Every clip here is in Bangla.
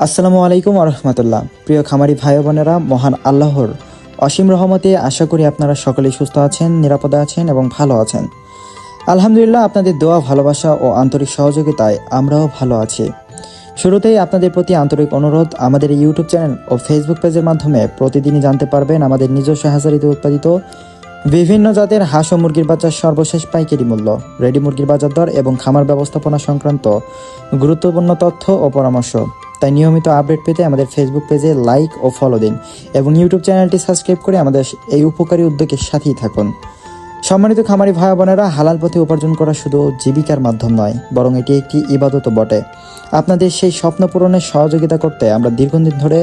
আসসালামু আলাইকুম রহমতুল্লাহ। প্রিয় খামারি ভাই বোনেরা, মহান আল্লাহর অসীম রহমতে আশা করি আপনারা সকলেই সুস্থ আছেন, নিরাপদে আছেন এবং ভালো আছেন। আলহামদুলিল্লাহ, আপনাদের দোয়া, ভালোবাসা ও আন্তরিক সহযোগিতায় আমরাও ভালো আছি। শুরুতেই আপনাদের প্রতি আন্তরিক অনুরোধ, আমাদের এই ইউটিউব চ্যানেল ও ফেসবুক পেজের মাধ্যমে প্রতিদিনই জানতে পারবেন আমাদের নিজস্ব হ্যাচারিতে উৎপাদিত বিভিন্ন জাতের হাঁস ও মুরগির বাচ্চার সর্বশেষ পাইকারি মূল্য, রেডি মুরগির বাজার দর এবং খামার ব্যবস্থাপনা সংক্রান্ত গুরুত্বপূর্ণ তথ্য ও পরামর্শ। তাই নিয়মিত আপডেট পেতে আমাদের ফেসবুক পেজে লাইক ও ফলো দিন এবং ইউটিউব চ্যানেলটি সাবস্ক্রাইব করে আমাদের এই উপকারী উদ্যোগের সাথেই থাকুন। সম্মানিত খামারি ভাই বোনেরা, হালাল পথে উপার্জন করা শুধু জীবিকার মাধ্যম নয়, বরং এটি একটি ইবাদতও বটে। আপনাদের সেই স্বপ্ন পূরণের সহযোগিতা করতে আমরা দীর্ঘদিন ধরে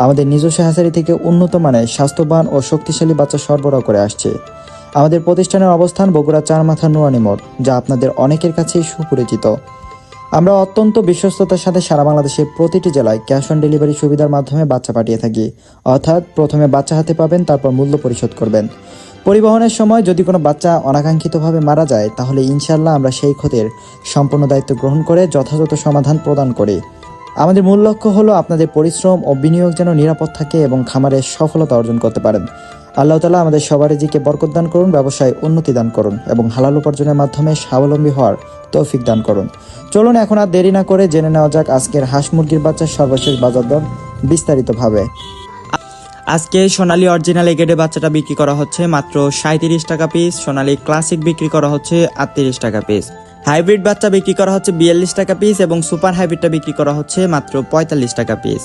আমাদের নিজস্ব হ্যাচারি থেকে উন্নত মানের স্বাস্থ্যবান ও শক্তিশালী বাচ্চা সরবরাহ করে আসছি। আমাদের প্রতিষ্ঠানের অবস্থান বগুড়া চারমাথা নুরানি মোড়, যা আপনাদের অনেকের কাছেই সুপরিচিত। আমরা অত্যন্ত বিশ্বস্ততার সাথে সারা বাংলাদেশের প্রতিটি জেলায় ক্যাশ অন ডেলিভারি সুবিধার মাধ্যমে বাচ্চা পাঠিয়ে থাকি। অর্থাৎ প্রথমে বাচ্চা হাতে পাবেন, তারপর মূল্য পরিশোধ করবেন। পরিবহনের সময় যদি কোনো বাচ্চা অনাকাঙ্ক্ষিতভাবে মারা যায়, তাহলে ইনশাল্লাহ আমরা সেই ক্ষতির সম্পূর্ণ দায়িত্ব গ্রহণ করে যথাযথ সমাধান প্রদান করি। আমাদের মূল লক্ষ্য হলো আপনাদের পরিশ্রম ও বিনিয়োগ যেন নিরাপদ থাকে এবং খামারে সফলতা অর্জন করতে পারেন। আল্লাহ তাআলা আমাদের সবার রিজিকে বরকত দান করুন, ব্যবসায় উন্নতি দান করুন এবং হালাল উপার্জনের মাধ্যমে স্বাবলম্বী হওয়ার তৌফিক দান করুন। চলুন এখন আর দেরি না করে জেনে নেওয়া যাক আজকের হাঁস মুরগির বাচ্চার সর্বশেষ বাজার দর বিস্তারিতভাবে। আজকে সোনালী অরিজিনাল এগেডে বাচ্চাটা বিক্রি করা হচ্ছে মাত্র 37 টাকা পিস। সোনালী ক্লাসিক বিক্রি করা হচ্ছে 38 টাকা পিস। হাইব্রিড বাচ্চা বিক্রি করা হচ্ছে 42 টাকা পিস এবং সুপার হাইব্রিডটা বিক্রি করা হচ্ছে মাত্র 45 টাকা পিস।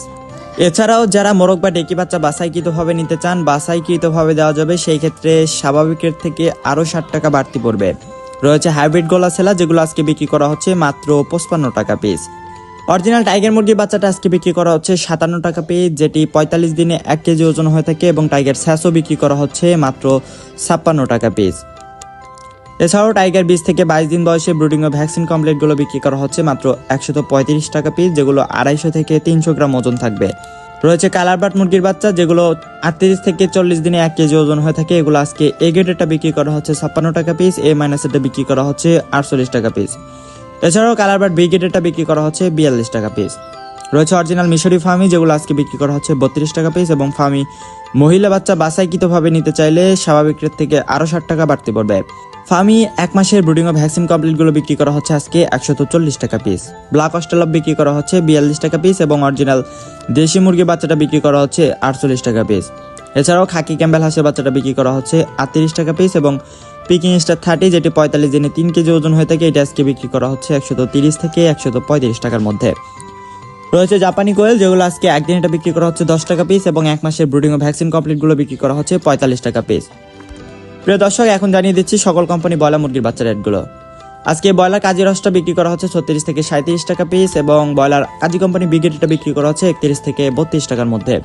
এছাড়াও যারা মোরগ বা ডেকি বাচ্চা বাছাইকৃতভাবে নিতে চান, বাছাইকৃতভাবে দেওয়া যাবে। সেই ক্ষেত্রে স্বাভাবিকের থেকে আরও 60 টাকা বাড়তি পড়বে। রয়েছে হাইব্রিড গোলা ছেলা, যেগুলো আজকে বিক্রি করা হচ্ছে মাত্র 55 টাকা পিস। অরিজিনাল টাইগার মুরগির বাচ্চাটা আজকে বিক্রি করা হচ্ছে 57 টাকা পিস, যেটি 45 দিনে 1 কেজি ওজন হয়ে থাকে এবং টাইগার স্যাসও বিক্রি করা হচ্ছে মাত্র 56 টাকা পিস। এছাড়াও টাইগার 20 থেকে 22 দিন বয়সে ব্রুডিং ও ভ্যাকসিন কমপ্লিটগুলো বিক্রি করা হচ্ছে মাত্র 135 টাকা পিস, যেগুলো 250 থেকে 300 গ্রাম ওজন থাকবে। রয়েছে কালারবাট মুরগির বাচ্চা, যেগুলো 38 থেকে 40 দিনে 1 কেজি ওজন হয়ে থাকে। এগুলো আজকে এ গ্রেডেরটা বিক্রি করা হচ্ছে 56 টাকা পিস, এ মাইনাসেরটা বিক্রি করা হচ্ছে 48 টাকা পিস। এছাড়াও কালারবাট বি গ্রেডেরটা বিক্রি করা হচ্ছে 42 টাকা পিস। রয়েছে অরিজিনাল মিশরি ফার্মি, যেগুলো আজকে বিক্রি করা হচ্ছে 32 টাকা পিস এবং ফার্মি মহিলা বাচ্চা বাছাইকৃতভাবে নিতে চাইলে স্বাভাবিক রেট থেকে আরও 60 টাকা বাড়তি পড়বে। ফার্মি 1 মাসের ব্রুডিং ও ভ্যাকসিন কমপ্লিটগুলো বিক্রি করা হচ্ছে আজকে 140 টাকা পিস। ব্ল্যাক অস্ট্রেলপ বিক্রি করা হচ্ছে 42 টাকা পিস এবং অরিজিনাল দেশি মুরগি বাচ্চাটা বিক্রি করা হচ্ছে 48 টাকা পিস। এছাড়াও খাকি ক্যাম্বেল হাঁসের বাচ্চাটা বিক্রি করা হচ্ছে 38 টাকা পিস এবং পিকিং স্টার 30, যেটি 45 দিনে 3 কেজি ওজন হয়ে থাকে, এটা আজকে বিক্রি করা হচ্ছে 130 থেকে 135 টাকার মধ্যে। রয়েছে জাপানি কোয়েল, যেগুলো আজকে একদিন এটা বিক্রি করা হচ্ছে 10 টাকা পিস এবং 1 মাসের ব্রুডিং ও ভ্যাকসিন কমপ্লিটগুলো বিক্রি করা হচ্ছে 45 টাকা পিস। প্রিয় দর্শক, এখন জানিয়ে দিচ্ছি সকল কোম্পানি ব্রয়লার মুরগির বাচ্চার রেটগুলো। আজকে ব্রয়লার কাজী রসটা বিক্রি করা হচ্ছে 36 থেকে 37 টাকা পিস এবং ব্রয়লার কাজী কোম্পানি বিগেটটা বিক্রি করা হচ্ছে 31 থেকে 32 টাকার মধ্যে।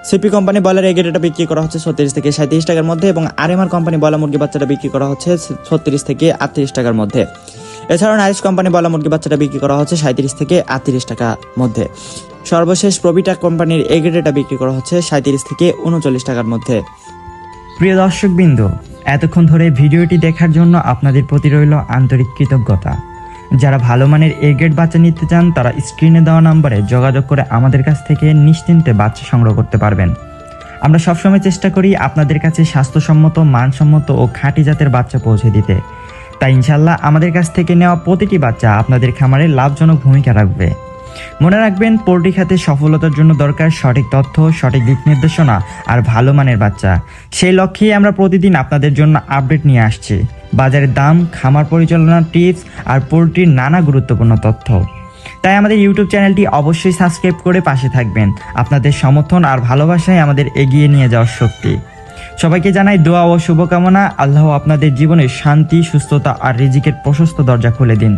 সিপি কোম্পানি ব্রয়লার এগেটটা বিক্রি করা হচ্ছে 36 থেকে 37 টাকার মধ্যে এবং আরএমআর কোম্পানি ব্রয়লার মুরগি বাচ্চাটা বিক্রি করা হচ্ছে 36 থেকে 38 টাকার মধ্যে। এছাড়াও নারিশ কোম্পানি ব্রয়লার মুরগি বাচ্চাটা বিক্রি করা হচ্ছে 37 থেকে 38 টাকার মধ্যে। সর্বশেষ প্রবিটা কোম্পানির এগেটটা বিক্রি করা হচ্ছে 37 থেকে 39 টাকার মধ্যে। প্রিয় দর্শকবৃন্দ, এতক্ষণ ধরে ভিডিওটি দেখার জন্য আপনাদের প্রতি রইল আন্তরিক কৃতজ্ঞতা। যারা ভালো মানের এ গ্রেড বাচ্চা নিতে চান, তারা স্ক্রিনে দেওয়া নম্বরে যোগাযোগ করে আমাদের কাছ থেকে নিশ্চিন্তে বাচ্চা সংগ্রহ করতে পারবেন। আমরা সবসময় চেষ্টা করি আপনাদের কাছে স্বাস্থ্যসম্মত, মানসম্মত ও খাঁটি জাতের বাচ্চা পৌঁছে দিতে। তাই ইনশাল্লাহ আমাদের কাছ থেকে নেওয়া প্রতিটি বাচ্চা আপনাদের খামারে লাভজনক ভূমিকা রাখবে। মনে রাখবেন, পোল্ট্রি খাতে সফলতার জন্য দরকার সঠিক তথ্য, সঠিক দিক নির্দেশনা আর ভালো মানের বাচ্চা। সেই লক্ষ্যেই আমরা প্রতিদিন আপনাদের জন্য আপডেট নিয়ে আসছি, বাজারের দাম, খামার পরিচালনার টিপস আর পোল্ট্রির নানা গুরুত্বপূর্ণ তথ্য। তাই আমাদের ইউটিউব চ্যানেলটি অবশ্যই সাবস্ক্রাইব করে পাশে থাকবেন। আপনাদের সমর্থন আর ভালোবাসায় আমাদের এগিয়ে নিয়ে যাওয়ার শক্তি। সবাইকে জানাই দোয়া ও শুভকামনা। আল্লাহ আপনাদের জীবনে শান্তি, সুস্থতা আর রিজিকের প্রশস্ত দরজা খুলে দিন।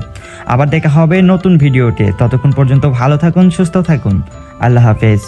আবার দেখা হবে নতুন ভিডিওতে। ততক্ষণ পর্যন্ত ভালো থাকুন, সুস্থ থাকুন। আল্লাহ হাফেজ।